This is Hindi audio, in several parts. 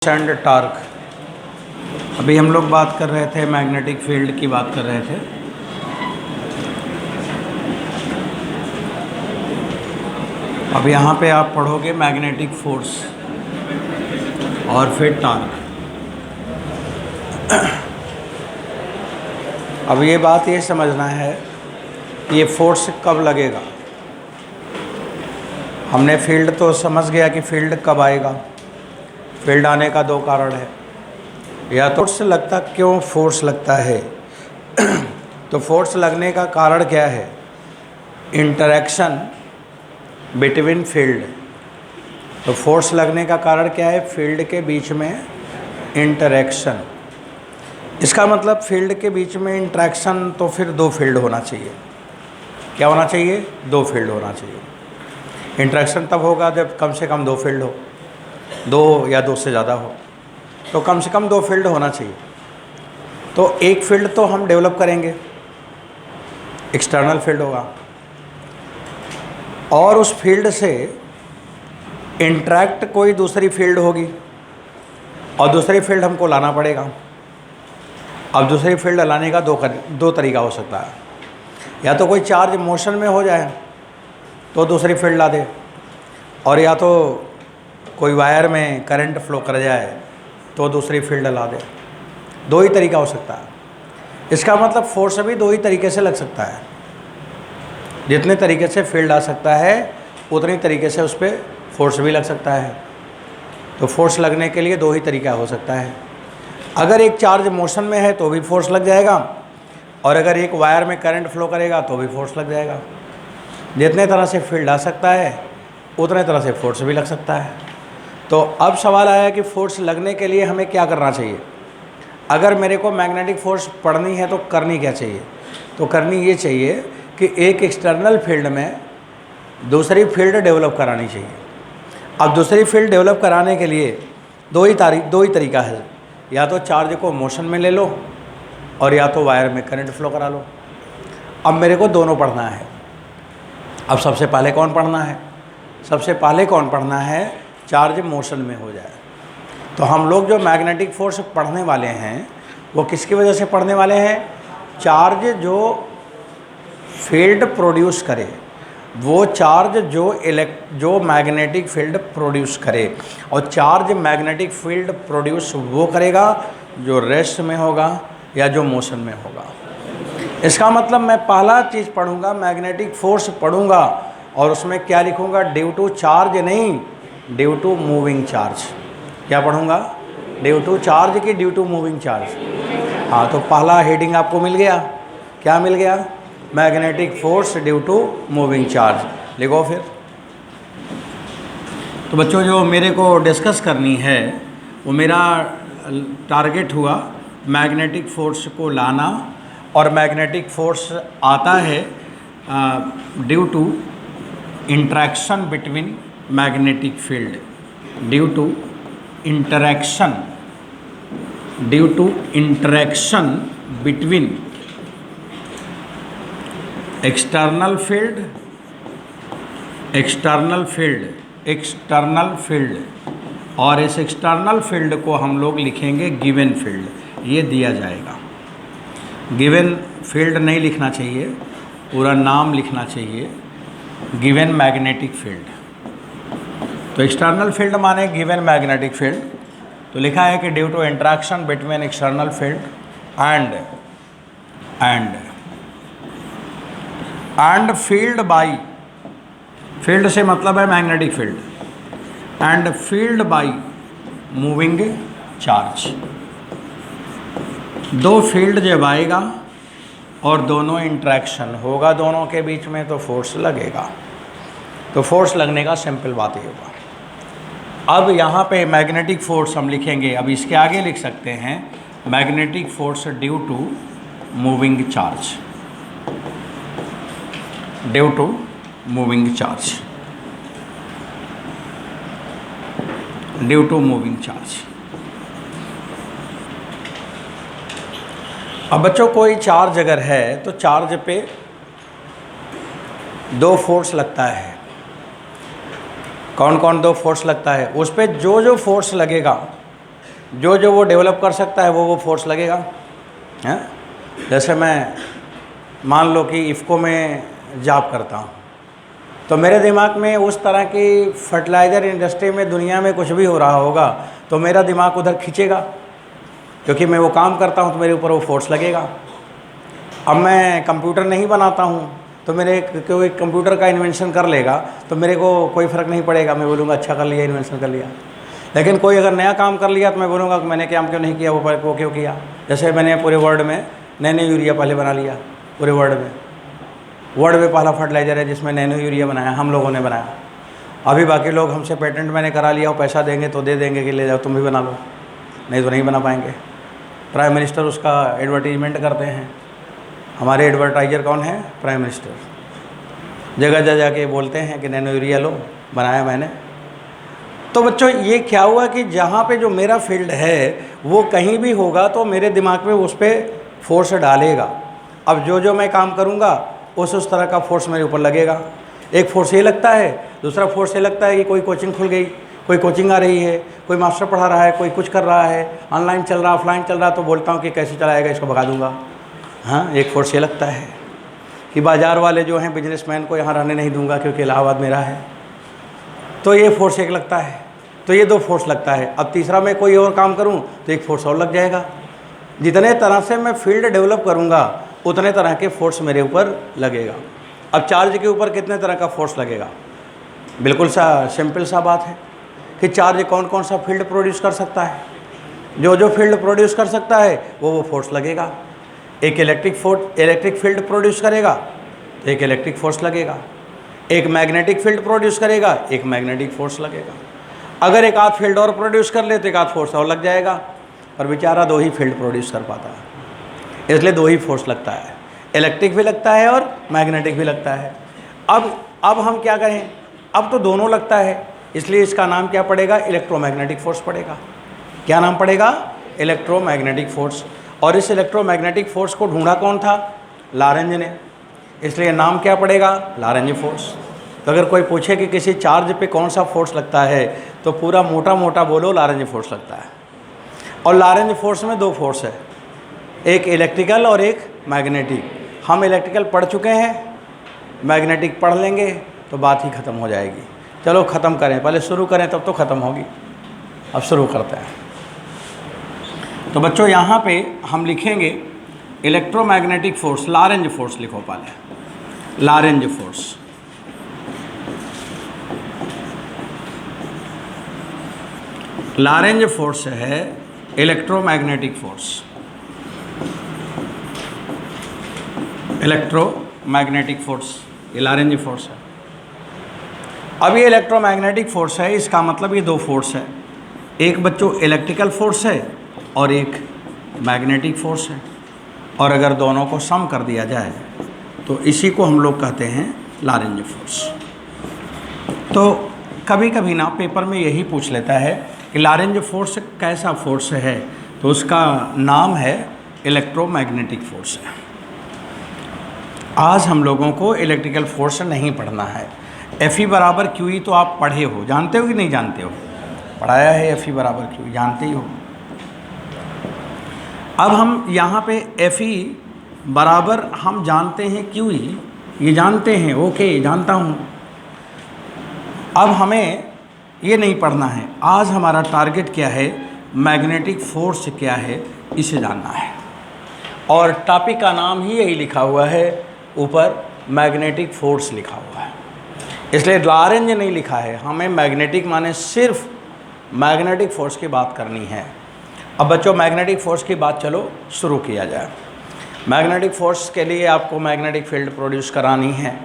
And torque. अभी हम लोग बात कर रहे थे, मैग्नेटिक फील्ड की बात कर रहे थे। अब यहाँ पे आप पढ़ोगे मैग्नेटिक फोर्स और फिर टार्क। अब ये बात ये समझना है ये फोर्स कब लगेगा। हमने फील्ड तो समझ गया कि फील्ड कब आएगा। फील्ड आने का दो कारण है, या तो फोर्स लगता, क्यों फोर्स लगता है तो फोर्स लगने का कारण क्या है? Interaction between field. तो फोर्स लगने का कारण क्या है? फील्ड के बीच में इंटरेक्शन। इसका मतलब फील्ड के बीच में इंटरेक्शन, तो फिर दो फील्ड होना चाहिए। क्या होना चाहिए? दो फील्ड होना चाहिए। इंटरेक्शन तब होगा जब कम से कम दो फील्ड हो, दो या दो से ज़्यादा हो, तो कम से कम दो फील्ड होना चाहिए। तो एक फील्ड तो हम डेवलप करेंगे, एक्सटर्नल फील्ड होगा, और उस फील्ड से इंटरैक्ट कोई दूसरी फील्ड होगी, और दूसरी फील्ड हमको लाना पड़ेगा। अब दूसरी फील्ड लाने का दो तरीका हो सकता है। या तो कोई चार्ज मोशन में हो जाए तो दूसरी फील्ड ला दे, और या तो कोई वायर में करंट फ्लो कर जाए तो दूसरी फील्ड ला दे। दो ही तरीका हो सकता है। इसका मतलब फोर्स भी दो ही तरीके से लग सकता है। जितने तरीके से फील्ड आ सकता है उतनी तरीके से उस पर फोर्स भी लग सकता है। तो फोर्स लगने के लिए दो ही तरीका हो सकता है। अगर एक चार्ज मोशन में है तो भी फोर्स लग जाएगा, और अगर एक वायर में करंट फ्लो करेगा तो भी फोर्स लग जाएगा। जितने तरह से फील्ड आ सकता है उतने तरह से फोर्स भी लग सकता है। तो अब सवाल आया कि फोर्स लगने के लिए हमें क्या करना चाहिए। अगर मेरे को मैग्नेटिक फोर्स पढ़नी है तो करनी क्या चाहिए? तो करनी ये चाहिए कि एक एक्सटर्नल फील्ड में दूसरी फील्ड डेवलप करानी चाहिए। अब दूसरी फील्ड डेवलप कराने के लिए दो ही तरीका है। या तो चार्ज को मोशन में ले लो, और या तो वायर में करंट फ्लो करा लो। अब मेरे को दोनों पढ़ना है। अब सबसे पहले कौन पढ़ना है? सबसे पहले कौन पढ़ना है? चार्ज मोशन में हो जाए। तो हम लोग जो मैग्नेटिक फोर्स पढ़ने वाले हैं वो किसकी वजह से पढ़ने वाले हैं? चार्ज जो फील्ड प्रोड्यूस करे, वो चार्ज जो मैग्नेटिक फील्ड प्रोड्यूस करे। और चार्ज मैग्नेटिक फील्ड प्रोड्यूस वो करेगा जो रेस्ट में होगा या जो मोशन में होगा। इसका मतलब मैं पहला चीज़ पढ़ूंगा, मैग्नेटिक फोर्स पढ़ूंगा, और उसमें क्या लिखूंगा? ड्यू टू चार्ज नहीं, ड्यू टू मूविंग चार्ज। क्या पढ़ूंगा? ड्यू टू चार्ज की ड्यू टू मूविंग चार्ज। हाँ, तो पहला हेडिंग आपको मिल गया। क्या मिल गया? Magnetic force due to moving charge. लिखो फिर। तो बच्चों, जो मेरे को डिस्कस करनी है वो मेरा टारगेट हुआ मैग्नेटिक फोर्स को लाना। और मैग्नेटिक फोर्स आता है due to interaction between magnetic field, due to interaction between external field, और इस एक्सटर्नल फील्ड को हम लोग लिखेंगे गिवन फील्ड। ये दिया जाएगा। गिवन फील्ड नहीं लिखना चाहिए, पूरा नाम लिखना चाहिए, गिवन मैग्नेटिक फील्ड। तो एक्सटर्नल फील्ड माने गिवन मैग्नेटिक फील्ड। तो लिखा है कि due to interaction between external field and field by, field से मतलब है magnetic field, and field by moving charge. दो फील्ड जब आएगा और दोनों इंटरेक्शन होगा दोनों के बीच में, तो फोर्स लगेगा। तो फोर्स लगने का सिंपल बात ये होगा। अब यहाँ पे मैग्नेटिक फोर्स हम लिखेंगे। अब इसके आगे लिख सकते हैं magnetic force due to moving charge, due to moving charge, due to moving charge. अब बच्चों, कोई चार्ज अगर है तो चार्ज पे दो फोर्स लगता है। कौन कौन दो फोर्स लगता है? उस पर जो फोर्स लगेगा जो जो वो डेवलप कर सकता है वो फोर्स लगेगा। हैं, जैसे मैं मान लो कि इफ़को में जॉब करता हूँ, तो मेरे दिमाग में उस तरह की फर्टिलाइज़र इंडस्ट्री में दुनिया में कुछ भी हो रहा होगा तो मेरा दिमाग उधर खींचेगा, क्योंकि मैं वो काम करता हूँ तो मेरे ऊपर वो फोर्स लगेगा। अब मैं कंप्यूटर नहीं बनाता हूँ तो मेरे कोई कंप्यूटर का इन्वेंशन कर लेगा तो मेरे को कोई फ़र्क नहीं पड़ेगा, मैं बोलूँगा अच्छा कर लिया, इन्वेंशन कर लिया। लेकिन कोई अगर नया काम कर लिया तो मैं बोलूँगा कि मैंने काम क्यों नहीं किया, वो क्यों किया। जैसे मैंने पूरे वर्ल्ड में नैनो यूरिया पहले बना लिया, पूरे वर्ल्ड में पहला फर्टिलाइज़र है जिसमें नैनो यूरिया बनाया, हम लोगों ने बनाया। अभी बाकी लोग हमसे पेटेंट मैंने करा लिया, और पैसा देंगे तो दे देंगे कि ले जाओ तुम भी बना लो, नहीं तो नहीं बना पाएंगे। प्राइम मिनिस्टर उसका एडवर्टीजमेंट करते हैं। हमारे एडवर्टाइज़र कौन है? Prime minister. जगह जगह जाके बोलते हैं कि नैनो यूरिया लो, बनाया मैंने। तो बच्चों ये क्या हुआ कि जहाँ पे जो मेरा फील्ड है वो कहीं भी होगा तो मेरे दिमाग में उस पर फोर्स डालेगा। अब जो मैं काम करूँगा उस तरह का फोर्स मेरे ऊपर लगेगा। एक फोर्स ये लगता है, दूसरा फोर्स ये लगता है कि कोई कोचिंग खुल गई, कोई कोचिंग आ रही है, कोई मास्टर पढ़ा रहा है, कोई कुछ कर रहा है, ऑनलाइन चल रहा, ऑफलाइन चल रहा, तो बोलता हूँ कि कैसे चलाएगा, इसको भगा दूँगा। हाँ, एक फोर्स ये लगता है कि बाज़ार वाले जो हैं बिजनेसमैन को यहाँ रहने नहीं दूंगा क्योंकि इलाहाबाद मेरा है, तो ये फोर्स एक लगता है। तो ये 2 फोर्स लगता है। अब तीसरा मैं कोई और काम करूँ तो एक फोर्स और लग जाएगा। जितने तरह से मैं फील्ड डेवलप करूँगा उतने तरह के फोर्स मेरे ऊपर लगेगा। अब चार्ज के ऊपर कितने तरह का फोर्स लगेगा? बिल्कुल सिंपल सा बात है कि चार्ज कौन कौन सा फील्ड प्रोड्यूस कर सकता है। जो फील्ड प्रोड्यूस कर सकता है वो फोर्स लगेगा। एक इलेक्ट्रिक फील्ड प्रोड्यूस करेगा तो एक इलेक्ट्रिक फोर्स लगेगा। एक मैग्नेटिक फील्ड प्रोड्यूस करेगा, एक मैग्नेटिक फोर्स लगेगा। अगर एक आध फील्ड और प्रोड्यूस कर ले तो एक आध फोर्स और लग जाएगा। पर बेचारा 2 ही फील्ड प्रोड्यूस कर पाता है, इसलिए 2 ही फोर्स लगता है। इलेक्ट्रिक भी लगता है और मैग्नेटिक भी लगता है। अब हम क्या करें? अब तो दोनों लगता है, इसलिए इसका नाम क्या पड़ेगा? इलेक्ट्रोमैग्नेटिक फोर्स पड़ेगा। क्या नाम पड़ेगा? Electromagnetic force. और इस इलेक्ट्रोमैग्नेटिक फोर्स को ढूंढा कौन था? लॉरेंज ने, इसलिए नाम क्या पड़ेगा? Lorentz force. तो अगर कोई पूछे कि किसी चार्ज पे कौन सा फोर्स लगता है तो पूरा मोटा मोटा बोलो लॉरेंज फोर्स लगता है। और लॉरेंज फोर्स में 2 फोर्स है, एक इलेक्ट्रिकल और एक मैग्नेटिक। हम इलेक्ट्रिकल पढ़ चुके हैं, मैग्नेटिक पढ़ लेंगे तो बात ही ख़त्म हो जाएगी। चलो ख़त्म करें, पहले शुरू करें तब तो ख़त्म होगी। अब शुरू करते हैं। तो बच्चों यहाँ पे हम लिखेंगे इलेक्ट्रोमैग्नेटिक फोर्स, लॉरेंज फोर्स लिखो पहले, लॉरेंज फोर्स। लॉरेंज फोर्स है इलेक्ट्रोमैग्नेटिक फोर्स, इलेक्ट्रोमैग्नेटिक फोर्स, ये लॉरेंज फोर्स है। अब ये इलेक्ट्रोमैग्नेटिक फोर्स है, इसका मतलब ये 2 फोर्स है। एक बच्चों इलेक्ट्रिकल फोर्स है और एक मैग्नेटिक फोर्स है। और अगर दोनों को सम कर दिया जाए तो इसी को हम लोग कहते हैं लॉरेंज फोर्स। तो कभी कभी ना पेपर में यही पूछ लेता है कि लॉरेंज फोर्स कैसा फोर्स है, तो उसका नाम है इलेक्ट्रोमैग्नेटिक फोर्स है। आज हम लोगों को इलेक्ट्रिकल फोर्स नहीं पढ़ना है। Fe बराबर QE तो आप पढ़े हो, जानते हो कि नहीं जानते हो? पढ़ाया है Fe बराबर QE, जानते ही हो। अब हम यहाँ पे Fe बराबर हम जानते हैं QE, ये जानते हैं, ओके जानता हूँ। अब हमें ये नहीं पढ़ना है। आज हमारा टारगेट क्या है? मैग्नेटिक फोर्स क्या है, इसे जानना है। और टॉपिक का नाम ही यही लिखा हुआ है, ऊपर मैग्नेटिक फोर्स लिखा हुआ है, इसलिए लॉरेंज नहीं लिखा है। हमें मैग्नेटिक माने सिर्फ मैग्नेटिक फोर्स की बात करनी है। अब बच्चों मैग्नेटिक फोर्स की बात चलो शुरू किया जाए। मैग्नेटिक फोर्स के लिए आपको मैग्नेटिक फील्ड प्रोड्यूस करानी है,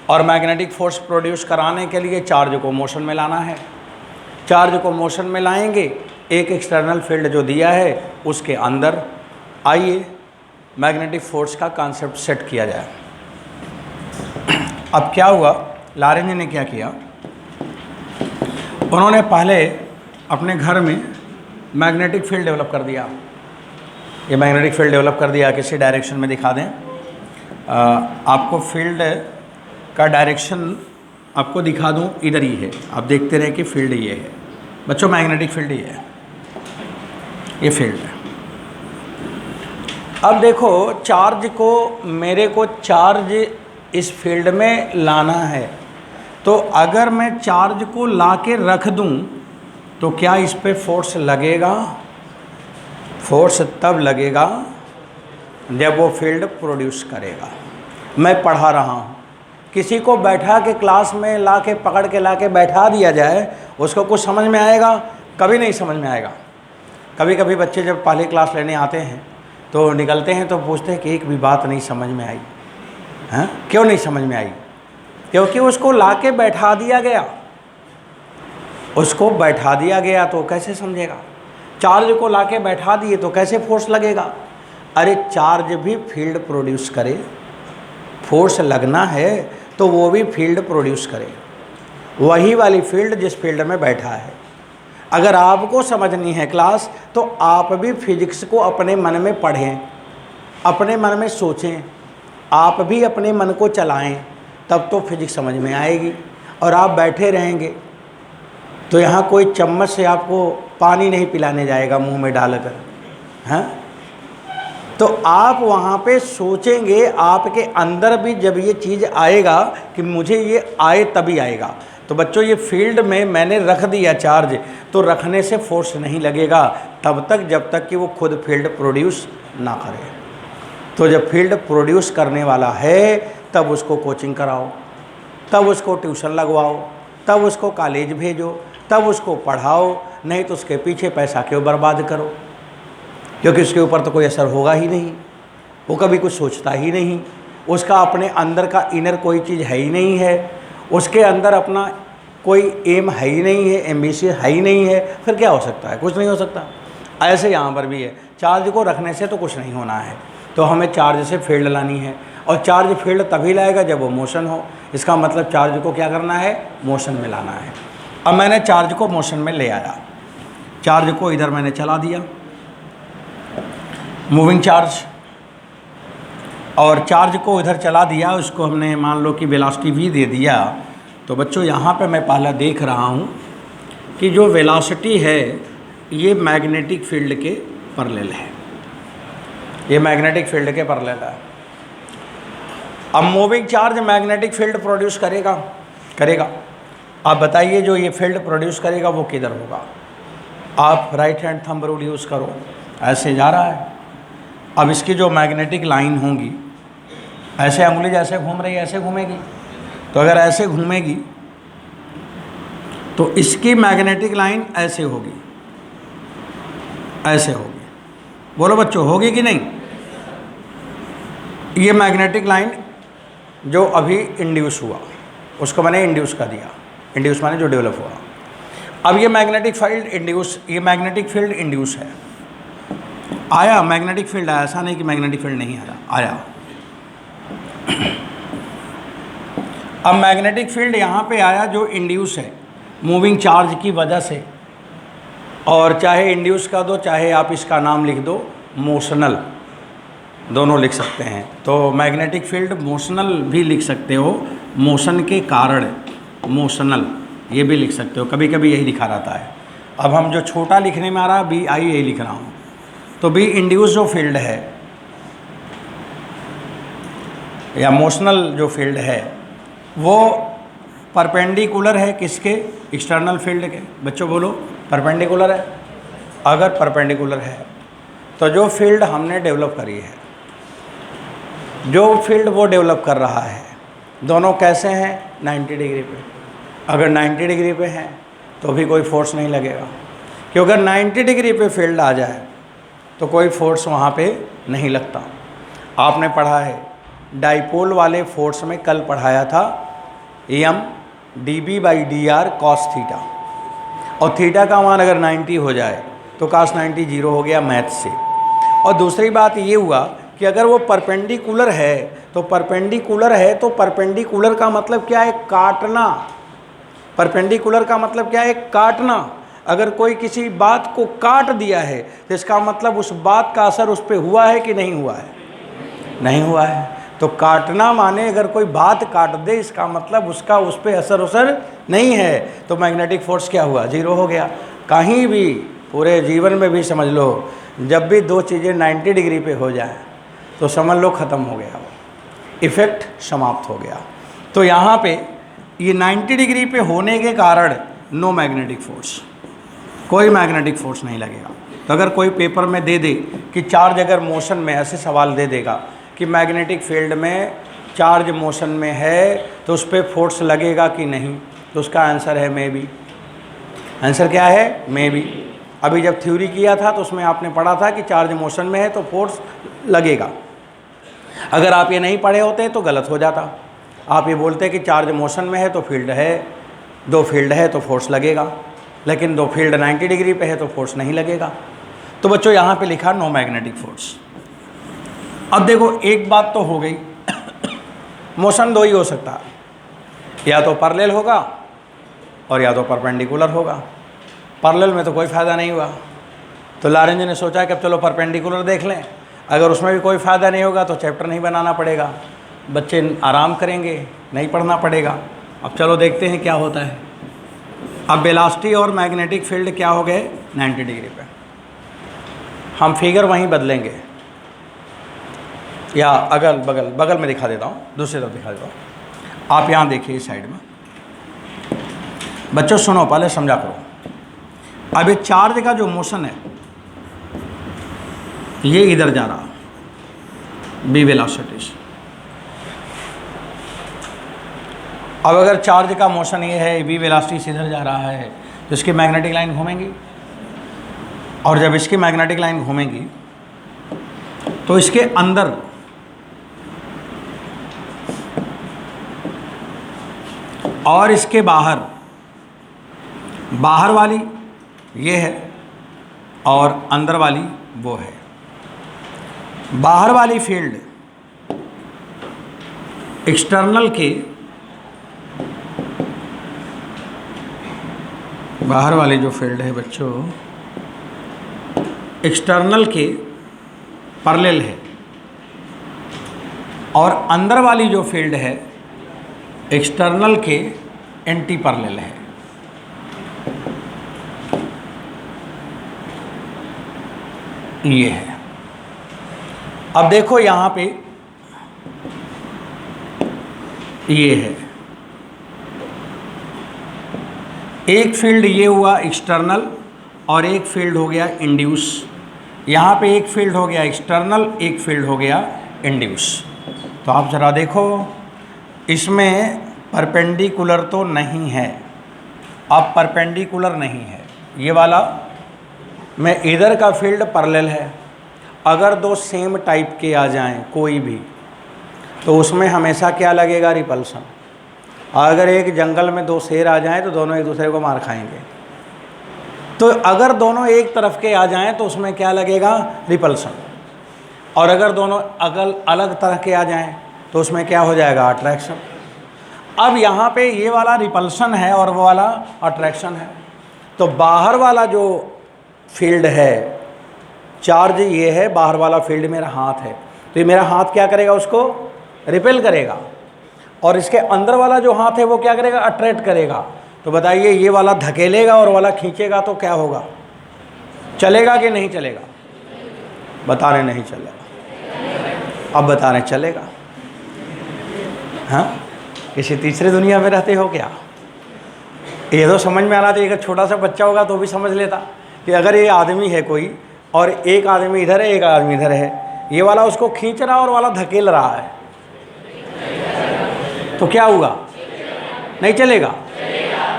और मैग्नेटिक फोर्स प्रोड्यूस कराने के लिए चार्ज को मोशन में लाना है। चार्ज को मोशन में लाएंगे, एक एक्सटर्नल फील्ड जो दिया है उसके अंदर आइए मैग्नेटिक फोर्स का कॉन्सेप्ट सेट किया जाए। अब क्या हुआ, लॉरेंज ने क्या किया, उन्होंने पहले अपने घर में मैग्नेटिक फील्ड डेवलप कर दिया। ये मैग्नेटिक फील्ड डेवलप कर दिया, किसी डायरेक्शन में दिखा दें आपको फील्ड का डायरेक्शन आपको दिखा दूं, इधर ही है, आप देखते रहे कि फील्ड ये है। बच्चों मैग्नेटिक फील्ड ये है, ये फील्ड है। अब देखो चार्ज को, मेरे को चार्ज इस फील्ड में लाना है, तो अगर मैं चार्ज को ला के रख दूं तो क्या इस पे फोर्स लगेगा? फोर्स तब लगेगा जब वो फील्ड प्रोड्यूस करेगा। मैं पढ़ा रहा हूँ, किसी को बैठा के क्लास में ला के पकड़ के ला के बैठा दिया जाए, उसको कुछ समझ में आएगा? कभी नहीं समझ में आएगा। कभी कभी बच्चे जब पहले क्लास लेने आते हैं तो निकलते हैं तो पूछते हैं कि एक भी बात नहीं समझ में आई। हाँ, क्यों नहीं समझ में आई? क्योंकि उसको ला के बैठा दिया गया, उसको बैठा दिया गया तो कैसे समझेगा? चार्ज को ला के बैठा दिए तो कैसे फोर्स लगेगा? अरे चार्ज भी फील्ड प्रोड्यूस करे, फोर्स लगना है तो वो भी फील्ड प्रोड्यूस करे, वही वाली फील्ड जिस फील्ड में बैठा है। अगर आपको समझनी है क्लास तो आप भी फिजिक्स को अपने मन में पढ़ें, अपने मन में सोचें, आप भी अपने मन को चलाएं, तब तो फिजिक्स समझ में आएगी। और आप बैठे रहेंगे तो यहाँ कोई चम्मच से आपको पानी नहीं पिलाने जाएगा मुंह में डालकर, हाँ? तो आप वहाँ पे सोचेंगे, आपके अंदर भी जब ये चीज़ आएगा कि मुझे ये आए तभी आएगा। तो बच्चों ये फील्ड में मैंने रख दिया चार्ज, तो रखने से फोर्स नहीं लगेगा तब तक जब तक कि वो खुद फील्ड प्रोड्यूस ना करे। तो जब फील्ड प्रोड्यूस करने वाला है तब उसको कोचिंग कराओ, तब उसको ट्यूशन लगवाओ, तब उसको कॉलेज भेजो, तब उसको पढ़ाओ, नहीं तो उसके पीछे पैसा क्यों बर्बाद करो? क्योंकि उसके ऊपर तो कोई असर होगा ही नहीं, वो कभी कुछ सोचता ही नहीं, उसका अपने अंदर का इनर कोई चीज़ है ही नहीं है, उसके अंदर अपना कोई एम है ही नहीं है, एम्बिशियस है ही नहीं है, फिर क्या हो सकता है? कुछ नहीं हो सकता। ऐसे यहाँ पर भी है, चार्ज को रखने से तो कुछ नहीं होना है, तो हमें चार्ज से फील्ड लानी है, और चार्ज फील्ड तभी लाएगा जब वो मोशन हो। इसका मतलब चार्ज को क्या करना है? मोशन में लाना है। अब मैंने चार्ज को मोशन में ले आया, चार्ज को इधर मैंने चला दिया, मूविंग चार्ज, और चार्ज को इधर चला दिया, उसको हमने मान लो कि वेलोसिटी v दे दिया। तो बच्चों यहाँ पे मैं पहला देख रहा हूँ कि जो वेलोसिटी है ये मैग्नेटिक फील्ड के पैरेलल है, ये मैग्नेटिक फील्ड के पैरेलल है। अब moving charge magnetic field produce करेगा। आप बताइए जो ये फील्ड प्रोड्यूस करेगा वो किधर होगा? आप right hand thumb rule use करो, ऐसे जा रहा है। अब इसकी जो मैग्नेटिक लाइन होंगी, ऐसे अंगुली जैसे घूम रही है ऐसे घूमेगी, तो अगर ऐसे घूमेगी तो इसकी मैग्नेटिक लाइन ऐसे होगी, ऐसे होगी। बोलो बच्चों, होगी कि नहीं? ये मैग्नेटिक लाइन जो अभी इंड्यूस हुआ उसको मैंने इंड्यूस कर दिया, इंड्यूस माने जो डेवलप हुआ। अब ये मैग्नेटिक फील्ड इंड्यूस, ये मैग्नेटिक फील्ड इंड्यूस है, आया मैग्नेटिक फील्ड आया, ऐसा नहीं कि मैग्नेटिक फील्ड नहीं आया। अब मैग्नेटिक फील्ड यहाँ पे आया जो इंड्यूस है मूविंग चार्ज की वजह से, और चाहे इंड्यूस का दो चाहे आप इसका नाम लिख दो मोशनल, दोनों लिख सकते हैं। तो मैग्नेटिक फील्ड मोशनल भी लिख सकते हो, मोशन के कारण मोशनल ये भी लिख सकते हो, कभी कभी यही लिखा रहता है। अब हम जो छोटा लिखने में आ रहा है बी आई यही लिख रहा हूँ। तो बी इंड्यूस जो फील्ड है या मोशनल जो फील्ड है वो परपेंडिकुलर है किसके? एक्सटर्नल फील्ड के। बच्चों बोलो, परपेंडिकुलर है। अगर परपेंडिकुलर है तो जो फील्ड हमने डेवलप करी है, जो फील्ड वो डेवलप कर रहा है, दोनों कैसे हैं? 90 डिग्री पे। अगर 90 डिग्री पे हैं तो भी कोई फोर्स नहीं लगेगा, क्योंकि अगर 90 डिग्री पे फील्ड आ जाए तो कोई फोर्स वहाँ पे नहीं लगता। आपने पढ़ा है डाइपोल वाले फोर्स में, कल पढ़ाया था एम dB/dr cos थीटा, और थीटा का मान अगर 90 हो जाए तो cos 90 जीरो हो गया मैथ से। और दूसरी बात ये हुआ कि अगर वो परपेंडिकुलर है तो परपेंडिकुलर का मतलब क्या है? काटना। परपेंडिकुलर का मतलब क्या है? काटना। अगर कोई किसी बात को काट दिया है तो इसका मतलब उस बात का असर उस पर हुआ है कि नहीं हुआ है? नहीं हुआ है। तो काटना माने अगर कोई बात काट दे इसका मतलब उसका उस पर असर नहीं है, तो मैग्नेटिक फोर्स क्या हुआ? जीरो हो गया। कहीं भी पूरे जीवन में भी समझ लो, जब भी दो चीज़ें 90 डिग्री पे हो जाए तो समझ लो ख़त्म हो गया, इफ़ेक्ट समाप्त हो गया। तो यहाँ पे ये 90 डिग्री पे होने के कारण नो मैग्नेटिक फोर्स, कोई मैग्नेटिक फोर्स नहीं लगेगा। तो अगर कोई पेपर में दे दे कि चार्ज अगर मोशन में, ऐसे सवाल दे देगा कि मैग्नेटिक फील्ड में चार्ज मोशन में है तो उस पर फोर्स लगेगा कि नहीं, तो उसका आंसर है मे बी। आंसर क्या है? May be. अभी जब थ्योरी किया था तो उसमें आपने पढ़ा था कि चार्ज मोशन में है तो फोर्स लगेगा। अगर आप ये नहीं पढ़े होते तो गलत हो जाता। आप ये बोलते कि चार्ज मोशन में है तो फील्ड है, दो फील्ड है तो फोर्स लगेगा, लेकिन दो फील्ड 90 डिग्री पे है तो फोर्स नहीं लगेगा। तो बच्चों यहाँ पे लिखा नो मैग्नेटिक फोर्स। अब देखो एक बात तो हो गई, मोशन दो ही हो सकता है, या तो पैरेलल होगा और या तो परपेंडिकुलर होगा। पैरेलल में तो कोई फ़ायदा नहीं हुआ, तो लॉरेंज ने सोचा कि अब चलो परपेंडिकुलर देख लें। अगर उसमें भी कोई फ़ायदा नहीं होगा तो चैप्टर नहीं बनाना पड़ेगा, बच्चे आराम करेंगे, नहीं पढ़ना पड़ेगा। अब चलो देखते हैं क्या होता है। अब वेलोसिटी और मैग्नेटिक फील्ड क्या हो गए? 90 डिग्री पे। हम फिगर वहीं बदलेंगे, या अगल बगल बगल में दिखा देता हूँ, दूसरी तरफ दिखा देता हूँ। आप यहाँ देखिए इस साइड में। बच्चों सुनो, पहले समझा करो। अब ये चार्ज का जो मोशन है ये इधर जा रहा बी वेलोसिटी से। अब अगर चार्ज का मोशन ये है बी वेलोसिटी से इधर जा रहा है तो इसकी मैग्नेटिक लाइन घूमेंगी, और जब इसकी मैग्नेटिक लाइन घूमेंगी तो इसके अंदर और इसके बाहर, बाहर वाली ये है और अंदर वाली वो है। बाहर वाली फील्ड एक्सटर्नल के, बाहर वाली जो फील्ड है बच्चों एक्सटर्नल के पैरेलल है, और अंदर वाली जो फील्ड है एक्सटर्नल के एंटी पैरेलल है। ये है। अब देखो यहाँ पे ये है, एक फील्ड ये हुआ एक्सटर्नल और एक फील्ड हो गया इंड्यूस। यहाँ पे एक फील्ड हो गया एक्सटर्नल, एक फील्ड हो गया इंड्यूस। तो आप ज़रा देखो, इसमें परपेंडिकुलर तो नहीं है। अब परपेंडिकुलर नहीं है ये वाला में, इधर का फील्ड पैरेलल है। अगर दो सेम टाइप के आ जाएं कोई भी, तो उसमें हमेशा क्या लगेगा? रिपल्सन। अगर एक जंगल में दो शेर आ जाएं तो दोनों एक दूसरे को मार खाएंगे। तो अगर दोनों एक तरफ के आ जाएं तो उसमें क्या लगेगा? रिपल्सन। और अगर दोनों अलग तरह के आ जाएं तो उसमें क्या हो जाएगा? अट्रैक्शन। अब यहाँ पे ये वाला रिपल्सन है और वो वाला अट्रैक्शन है। तो बाहर वाला जो फील्ड है, चार्ज ये है, बाहर वाला फील्ड मेरा हाथ है, तो ये मेरा हाथ क्या करेगा? उसको रिपेल करेगा। और इसके अंदर वाला जो हाथ है वो क्या करेगा? अट्रैक्ट करेगा। तो बताइए, ये वाला धकेलेगा और वाला खींचेगा तो क्या होगा? चलेगा कि नहीं चलेगा? बता रहे नहीं चलेगा। अब बता रहे चलेगा। हाँ, किसी तीसरी दुनिया में रहते हो क्या? ये तो समझ में आ रहा था। अगर छोटा सा बच्चा होगा तो भी समझ लेता कि अगर ये आदमी है कोई और एक आदमी इधर है एक आदमी इधर है, ये वाला उसको खींच रहा है और वाला धकेल रहा है, तो क्या होगा? नहीं चलेगा?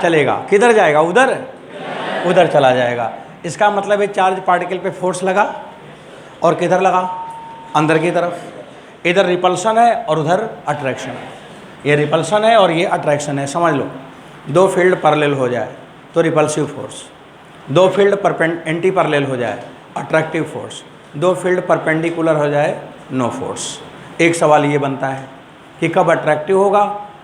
चलेगा। किधर जाएगा? उधर, उधर चला जाएगा। इसका मतलब है चार्ज पार्टिकल पे फोर्स लगा और किधर लगा? अंदर की तरफ। इधर रिपल्सन है और उधर अट्रैक्शन है। ये रिपल्सन है और ये अट्रैक्शन है। समझ लो, दो फील्ड पैरेलल हो जाए तो रिपल्सिव फोर्स, दो फील्ड एंटी पैरेलल हो जाए अट्रैक्टिव फोर्स, दो फील्ड परपेंडिकुलर हो जाए नो फोर्स। एक सवाल ये बनता है कि कब अट्रैक्टिव होगा,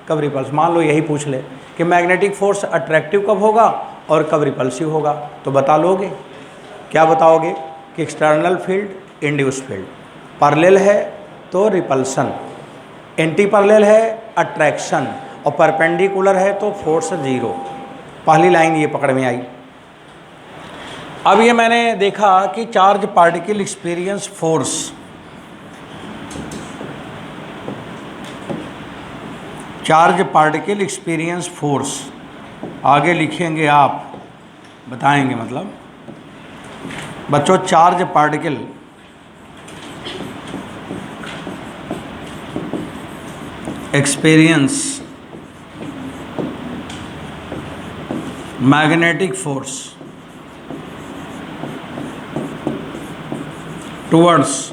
कब रिपल्स। मान लो यही पूछ ले कि मैग्नेटिक फोर्स अट्रैक्टिव कब होगा और कब रिपल्सिव होगा, तो बता लोगे? क्या बताओगे? कि external field induce field, parallel है तो रिपल्सन, एंटी पैरेलल है अट्रैक्शन, और परपेंडिकुलर है तो फोर्स जीरो। पहली लाइन ये पकड़ में आई। अब ये मैंने देखा कि charge particle experience force, charge particle experience force, आगे लिखेंगे आप, बताएंगे मतलब बच्चों, charge particle experience magnetic force towards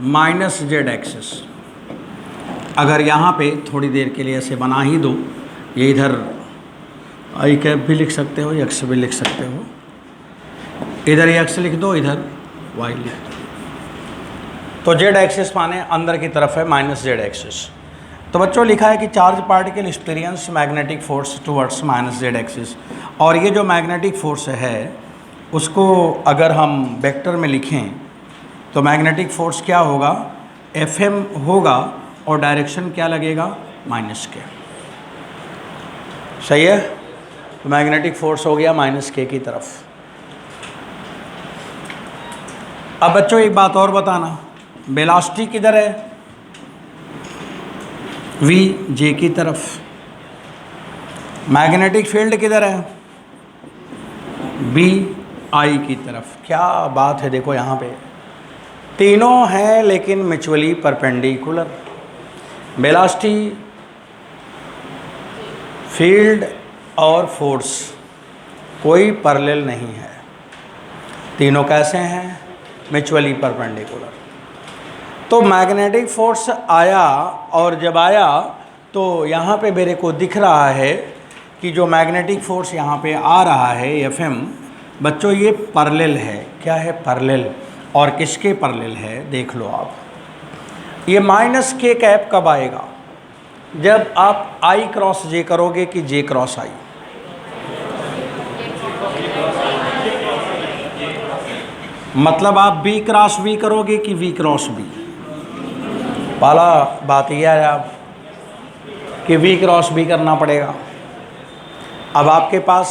minus Z axis. अगर यहाँ पे थोड़ी देर के लिए ऐसे बना ही दो, ये इधर आई कैप भी लिख सकते हो, एक्स भी लिख सकते हो, इधर एक्स लिख दो, इधर वाई लिख दो। तो जेड एक्सिस माने अंदर की तरफ है, माइनस जेड एक्सिस। तो बच्चों लिखा है कि charge particle experience magnetic force towards minus Z axis. और ये जो मैग्नेटिक फोर्स है उसको अगर हम वेक्टर में लिखें तो मैग्नेटिक फोर्स क्या होगा, Fm होगा, और डायरेक्शन क्या लगेगा, माइनस के। सही है, तो मैग्नेटिक फोर्स हो गया माइनस के की तरफ। अब बच्चों एक बात और बताना, वेलोसिटी किधर है, वी जे की तरफ। मैग्नेटिक फील्ड किधर है, बी आई की तरफ। क्या बात है, देखो यहाँ पे तीनों हैं लेकिन म्यूचुअली परपेंडिकुलर। वेलोसिटी, फील्ड और फोर्स कोई पैरेलल नहीं है, तीनों कैसे हैं, म्यूचुअली परपेंडिकुलर। तो मैग्नेटिक फोर्स आया, और जब आया तो यहाँ पे मेरे को दिख रहा है कि जो मैग्नेटिक फोर्स यहाँ पे आ रहा है Fm, बच्चों ये पैरेलल है। क्या है, पैरेलल। और किसके पैरेलल है, देख लो आप। ये माइनस के कैप कब आएगा, जब आप I क्रॉस J करोगे कि J क्रॉस I। मतलब आप B क्रॉस V करोगे कि V क्रॉस B। पहला बात यह है आप कि V क्रॉस B करना पड़ेगा। अब आपके पास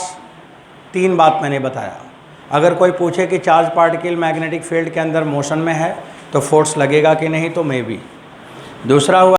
तीन बात मैंने बताया। अगर कोई पूछे कि चार्ज पार्टिकल मैग्नेटिक फील्ड के अंदर मोशन में है तो फोर्स लगेगा कि नहीं, तो मे बी। दूसरा हुआ